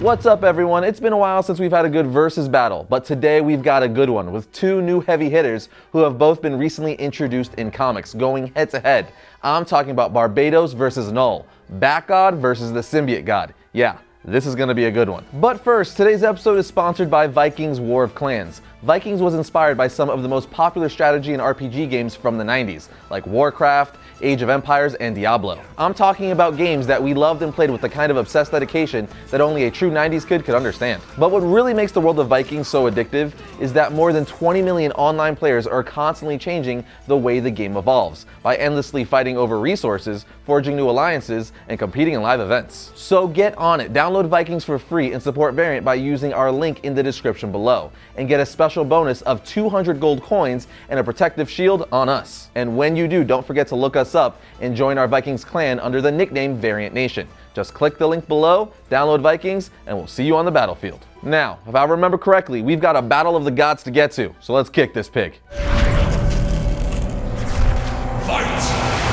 What's up everyone? It's been a while since we've had a good versus battle, but today we've got a good one with two new heavy hitters who have both been recently introduced in comics, going head to head. I'm talking about Barbados versus Knull, Bat God versus the Symbiote God. Yeah, this is going to be a good one. But first, today's episode is sponsored by Vikings War of Clans. Vikings was inspired by some of the most popular strategy and RPG games from the 90s, like Warcraft, Age of Empires, and Diablo. I'm talking about games that we loved and played with the kind of obsessed dedication that only a true 90s kid could understand. But what really makes the world of Vikings so addictive is that more than 20 million online players are constantly changing the way the game evolves, by endlessly fighting over resources, forging new alliances, and competing in live events. So get on it, download Vikings for free and support Variant by using our link in the description below, and get a special bonus of 200 gold coins and a protective shield on us. And when you do, don't forget to look us up and join our Vikings clan under the nickname Variant Nation. Just click the link below, download Vikings, and we'll see you on the battlefield. Now, if I remember correctly, we've got a battle of the gods to get to, so let's kick this pig.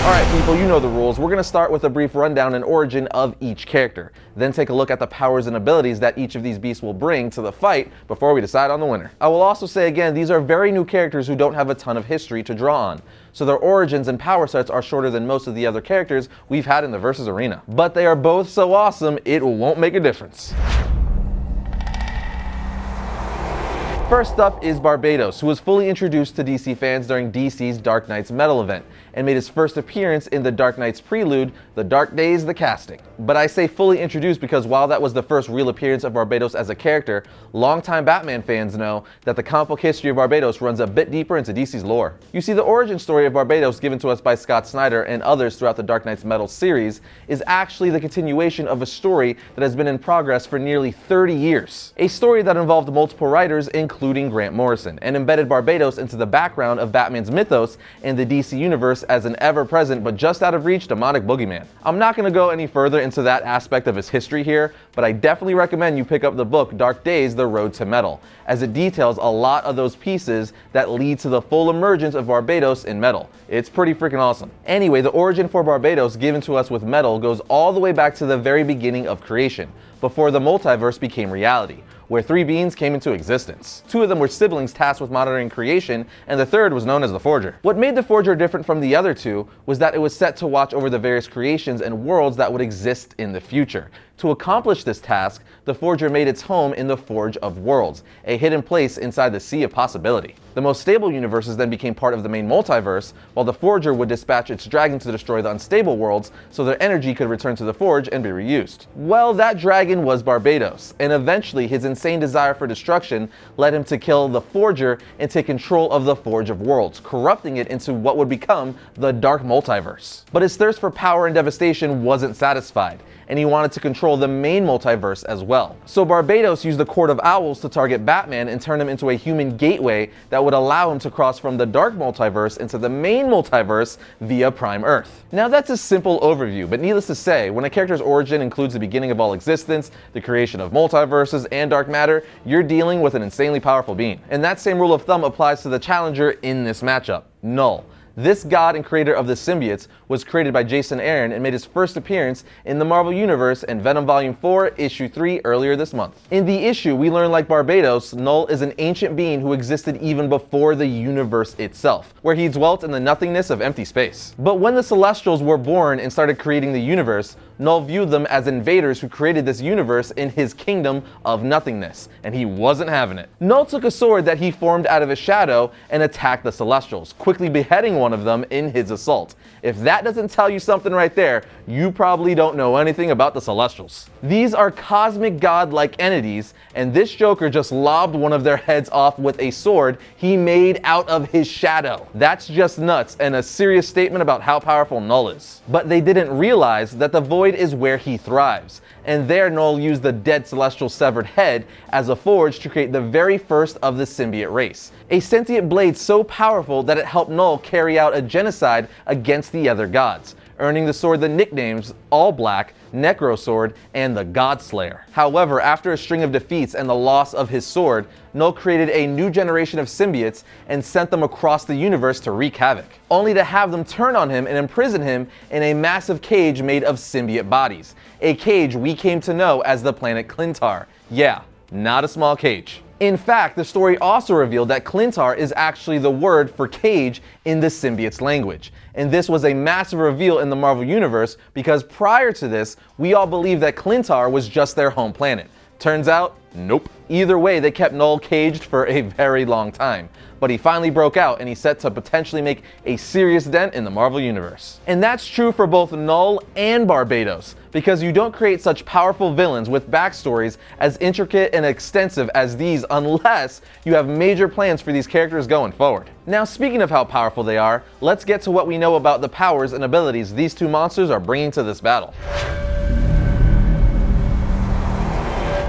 Alright people, you know the rules. We're going to start with a brief rundown and origin of each character, then take a look at the powers and abilities that each of these beasts will bring to the fight before we decide on the winner. I will also say again, these are very new characters who don't have a ton of history to draw on, so their origins and power sets are shorter than most of the other characters we've had in the Versus arena. But they are both so awesome, it won't make a difference. First up is Barbatos, who was fully introduced to DC fans during DC's Dark Knight's Metal event, and made his first appearance in the Dark Knight's prelude, The Dark Days, The Casting. But I say fully introduced because while that was the first real appearance of Barbatos as a character, longtime Batman fans know that the comic book history of Barbatos runs a bit deeper into DC's lore. You see, the origin story of Barbatos given to us by Scott Snyder and others throughout the Dark Knight's Metal series is actually the continuation of a story that has been in progress for nearly 30 years. A story that involved multiple writers, including Grant Morrison, and embedded Barbatos into the background of Batman's mythos and the DC universe as an ever-present but just out of reach demonic boogeyman. I'm not going to go any further into that aspect of his history here, but I definitely recommend you pick up the book Dark Days, The Road to Metal, as it details a lot of those pieces that lead to the full emergence of Barbatos in Metal. It's pretty freaking awesome. Anyway, the origin for Barbatos given to us with Metal goes all the way back to the very beginning of creation, before the multiverse became reality, where three beings came into existence. Two of them were siblings tasked with monitoring creation, and the third was known as the Forger. What made the Forger different from the other two was that it was set to watch over the various creations and worlds that would exist in the future. To accomplish this task, the Forger made its home in the Forge of Worlds, a hidden place inside the Sea of Possibility. The most stable universes then became part of the main multiverse, while the Forger would dispatch its dragon to destroy the unstable worlds so their energy could return to the Forge and be reused. Well, that dragon was Barbatos, and eventually his insane desire for destruction led him to kill the Forger and take control of the Forge of Worlds, corrupting it into what would become the Dark Multiverse. But his thirst for power and devastation wasn't satisfied, and he wanted to control the main multiverse as well. So Barbatos used the Court of Owls to target Batman and turn him into a human gateway that would allow him to cross from the Dark Multiverse into the main multiverse via Prime Earth. Now that's a simple overview, but needless to say, when a character's origin includes the beginning of all existence, the creation of multiverses, and dark matter, you're dealing with an insanely powerful being. And that same rule of thumb applies to the challenger in this matchup, Knull. This god and creator of the symbiotes was created by Jason Aaron and made his first appearance in the Marvel Universe in Venom Volume 4, Issue 3 earlier this month. In the issue, we learn like Barbatos, Knull is an ancient being who existed even before the universe itself, where he dwelt in the nothingness of empty space. But when the Celestials were born and started creating the universe, Knull viewed them as invaders who created this universe in his kingdom of nothingness, and he wasn't having it. Knull took a sword that he formed out of his shadow and attacked the Celestials, quickly beheading one of them in his assault. If that doesn't tell you something right there, you probably don't know anything about the Celestials. These are cosmic god-like entities, and this Joker just lobbed one of their heads off with a sword he made out of his shadow. That's just nuts and a serious statement about how powerful Knull is. But they didn't realize that the void is where he thrives, and there Knull used the dead Celestial severed head as a forge to create the very first of the symbiote race. A sentient blade so powerful that it helped Knull carry out a genocide against the other gods, earning the sword the nicknames All Black, Necro Sword, and the God Slayer. However, after a string of defeats and the loss of his sword, Knull created a new generation of symbiotes and sent them across the universe to wreak havoc, only to have them turn on him and imprison him in a massive cage made of symbiote symbiote bodies, a cage we came to know as the planet Clintar. Yeah, not a small cage. In fact, the story also revealed that Clintar is actually the word for cage in the symbiote's language. And this was a massive reveal in the Marvel Universe because prior to this, we all believed that Clintar was just their home planet. Turns out, nope. Either way, they kept Knull caged for a very long time. But he finally broke out and he's set to potentially make a serious dent in the Marvel Universe. And that's true for both Knull and Barbados, because you don't create such powerful villains with backstories as intricate and extensive as these unless you have major plans for these characters going forward. Now, speaking of how powerful they are, let's get to what we know about the powers and abilities these two monsters are bringing to this battle.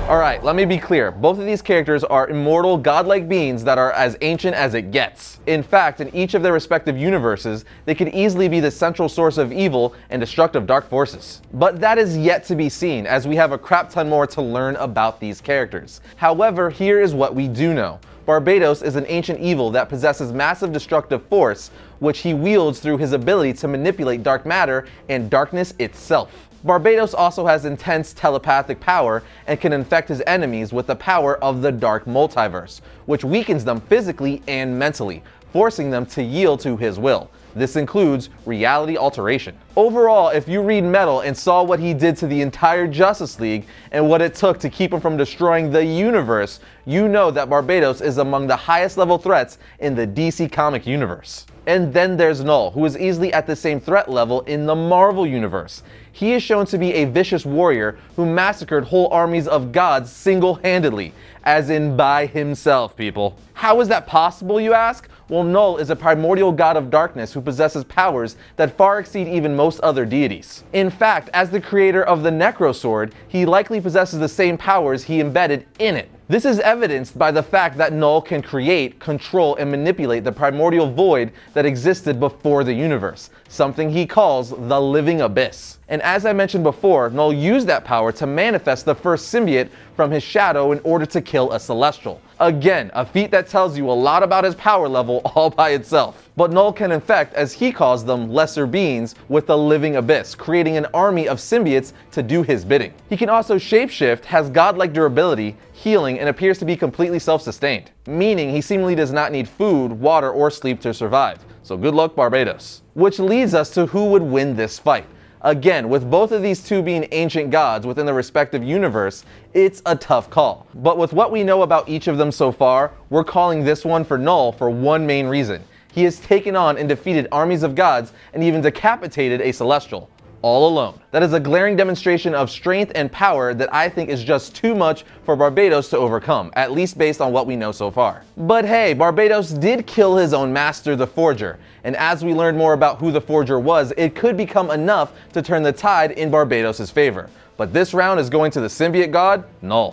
Alright, let me be clear. Both of these characters are immortal, godlike beings that are as ancient as it gets. In fact, in each of their respective universes, they could easily be the central source of evil and destructive dark forces. But that is yet to be seen, as we have a crap ton more to learn about these characters. However, here is what we do know. Barbados is an ancient evil that possesses massive destructive force, which he wields through his ability to manipulate dark matter and darkness itself. Barbados also has intense telepathic power and can infect his enemies with the power of the dark multiverse, which weakens them physically and mentally, forcing them to yield to his will. This includes reality alteration. Overall, if you read Metal and saw what he did to the entire Justice League and what it took to keep him from destroying the universe, you know that Barbados is among the highest level threats in the DC comic universe. And then there's Knull, who is easily at the same threat level in the Marvel Universe. He is shown to be a vicious warrior who massacred whole armies of gods single-handedly, as in by himself, people. How is that possible, you ask? Well, Knull is a primordial god of darkness who possesses powers that far exceed even most other deities. In fact, as the creator of the Necro Sword, he likely possesses the same powers he embedded in it. This is evidenced by the fact that Knull can create, control, and manipulate the primordial void that existed before the universe, something he calls the living abyss. And as I mentioned before, Knull used that power to manifest the first symbiote from his shadow in order to kill a celestial. Again, a feat that tells you a lot about his power level all by itself. But Knull can infect, as he calls them, lesser beings with the living abyss, creating an army of symbiotes to do his bidding. He can also shapeshift, has godlike durability, healing, and appears to be completely self-sustained, meaning he seemingly does not need food, water, or sleep to survive. So good luck, Barbados. Which leads us to who would win this fight. Again, with both of these two being ancient gods within the respective universe, it's a tough call. But with what we know about each of them so far, we're calling this one for Knull for one main reason. He has taken on and defeated armies of gods and even decapitated a celestial, all alone. That is a glaring demonstration of strength and power that I think is just too much for Barbados to overcome, at least based on what we know so far. But hey, Barbados did kill his own master, the Forger, and as we learn more about who the Forger was, it could become enough to turn the tide in Barbados' favor. But this round is going to the Symbiote God, Knull.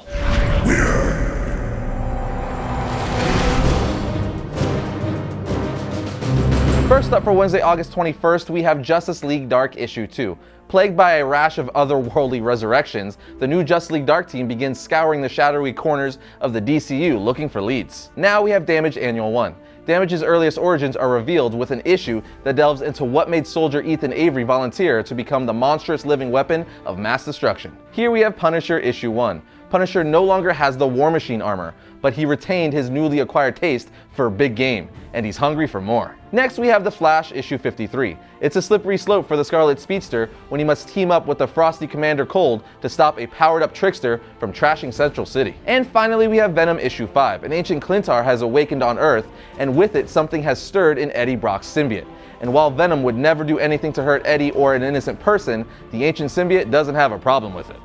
First up for Wednesday, August 21st, we have Justice League Dark Issue 2. Plagued by a rash of otherworldly resurrections, the new Justice League Dark team begins scouring the shadowy corners of the DCU looking for leads. Now we have Damage Annual 1. Damage's earliest origins are revealed with an issue that delves into what made soldier Ethan Avery volunteer to become the monstrous living weapon of mass destruction. Here we have Punisher Issue 1. Punisher no longer has the War Machine armor, but he retained his newly acquired taste for big game, and he's hungry for more. Next we have The Flash Issue 53. It's a slippery slope for the Scarlet Speedster when he must team up with the frosty Commander Cold to stop a powered-up trickster from trashing Central City. And finally we have Venom Issue 5. An ancient Clintar has awakened on Earth, and with it something has stirred in Eddie Brock's symbiote. And while Venom would never do anything to hurt Eddie or an innocent person, the ancient symbiote doesn't have a problem with it.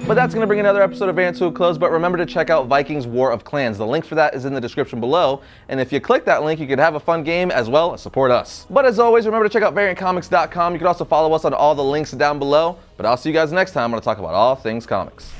But that's going to bring another episode of Variant to a close, but remember to check out Vikings War of Clans. The link for that is in the description below, and if you click that link, you can have a fun game as well as support us. But as always, remember to check out VariantComics.com. You can also follow us on all the links down below, but I'll see you guys next time when I talk about all things comics.